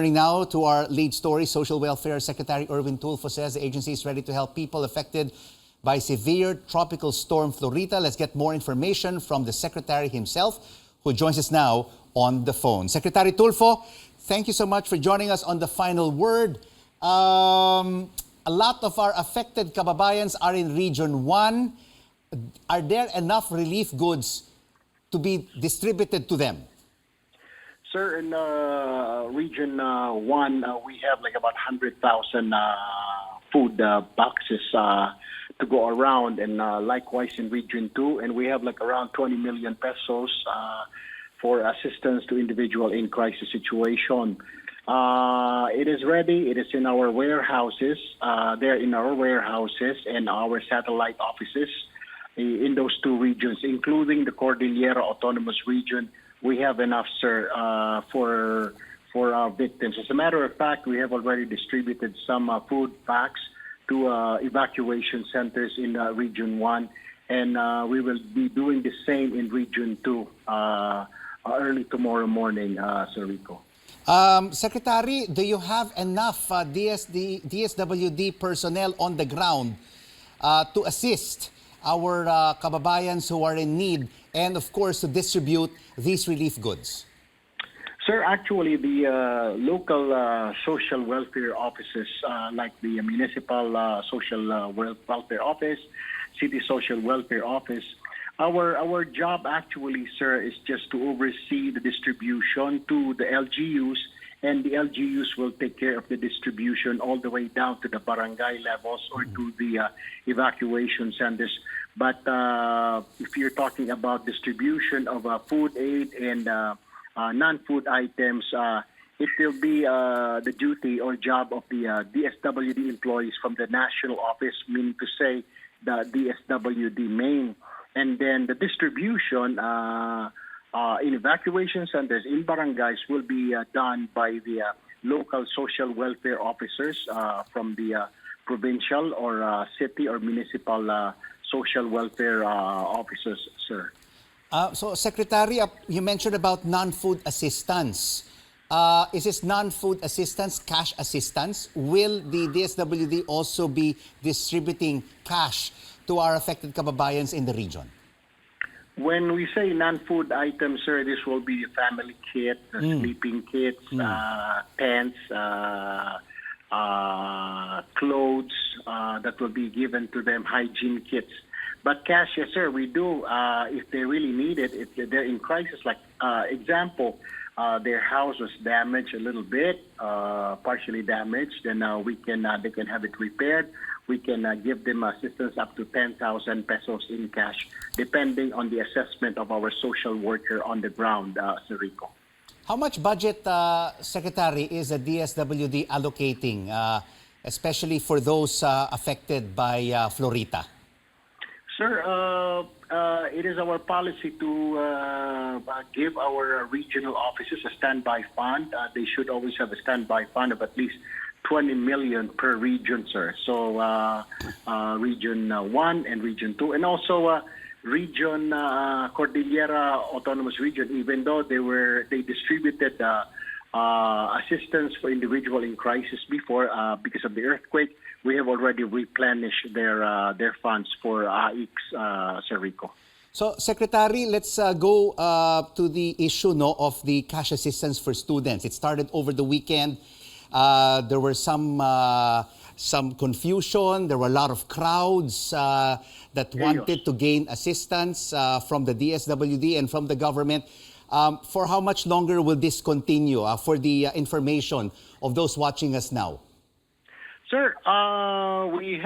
Turning now to our lead story, Social Welfare Secretary Erwin Tulfo says the agency is ready to help people affected by severe tropical storm Florita. Let's get more information from the Secretary himself, who joins us now on the phone. Secretary Tulfo, thank you so much for joining us on the final word. A lot of our affected kababayans are in Region 1. Are there enough relief goods to be distributed to them? Sir, in Region 1, we have like about 100,000 food boxes to go around, and likewise in Region 2, and we have like around 20 million pesos for assistance to individual in crisis situation. It is ready. It is in our warehouses. They're in our warehouses and our satellite offices in those two regions, including the Cordillera Autonomous Region. We have enough, sir, for our victims. As a matter of fact, we have already distributed some food packs to evacuation centers in Region 1, and we will be doing the same in Region 2 early tomorrow morning, Sir Rico. Secretary, do you have enough DSWD personnel on the ground to assist our kababayans who are in need, and of course to distribute these relief goods? Sir, actually the local social welfare offices, like the municipal social welfare office, city social welfare office, our job actually, sir, is just to oversee the distribution to the LGUs, and the LGUs will take care of the distribution all the way down to the barangay levels or to the evacuation centers. But if you're talking about distribution of food aid and non-food items, it will be the duty or job of the DSWD employees from the national office, meaning to say the DSWD main. And then the distribution in evacuation centers, in barangays, will be done by the local social welfare officers from the provincial or city or municipal social welfare officers, sir. So, Secretary, you mentioned about non-food assistance. Is this non-food assistance cash assistance? Will the DSWD also be distributing cash to our affected kababayans in the region? When we say non-food items, sir, this will be a family kit, sleeping kits, pants, clothes that will be given to them, hygiene kits. But cash, yes, sir, we do. If they really need it, if they're in crisis, like example, their house was damaged a little bit, partially damaged, then they can have it repaired. We can give them assistance up to 10,000 pesos in cash, depending on the assessment of our social worker on the ground, Sir Rico. How much budget, Secretary, is the DSWD allocating, especially for those affected by Florita? Sir, it is our policy to give our regional offices a standby fund. They should always have a standby fund of at least 20 million per region, sir. So Region 1 and Region 2, and also Region Cordillera Autonomous Region, even though they distributed assistance for individual in crisis before because of the earthquake, we have already replenished their funds for AIX, Sir Rico. So, Secretary, let's go to the issue of the cash assistance for students. It started over the weekend. There were some confusion. There were a lot of crowds that wanted to gain assistance from the DSWD and from the government. For how much longer will this continue? For the information of those watching us now. Sir, we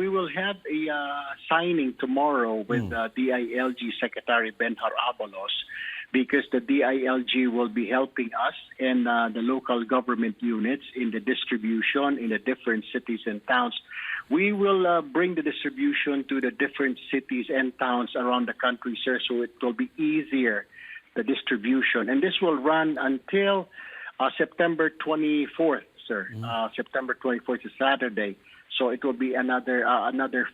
will have a signing tomorrow with DILG Secretary Benhar Abalos, because the DILG will be helping us and the local government units in the distribution in the different cities and towns. We will bring the distribution to the different cities and towns around the country, sir, so it will be easier, the distribution. And this will run until September 24th, sir. September 24th is Saturday. So it will be another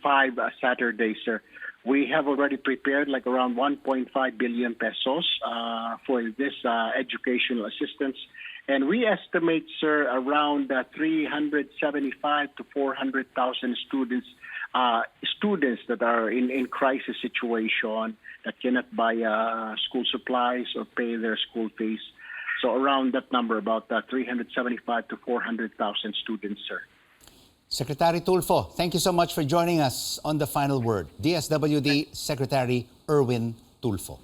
5 Saturdays, sir. We have already prepared like around 1.5 billion pesos for this educational assistance. And we estimate, sir, around 375 to 400,000 students that are in crisis situation that cannot buy school supplies or pay their school fees. So around that number, about 375 to 400,000 students, sir. Secretary Tulfo, thank you so much for joining us on The Final Word. DSWD Secretary Erwin Tulfo.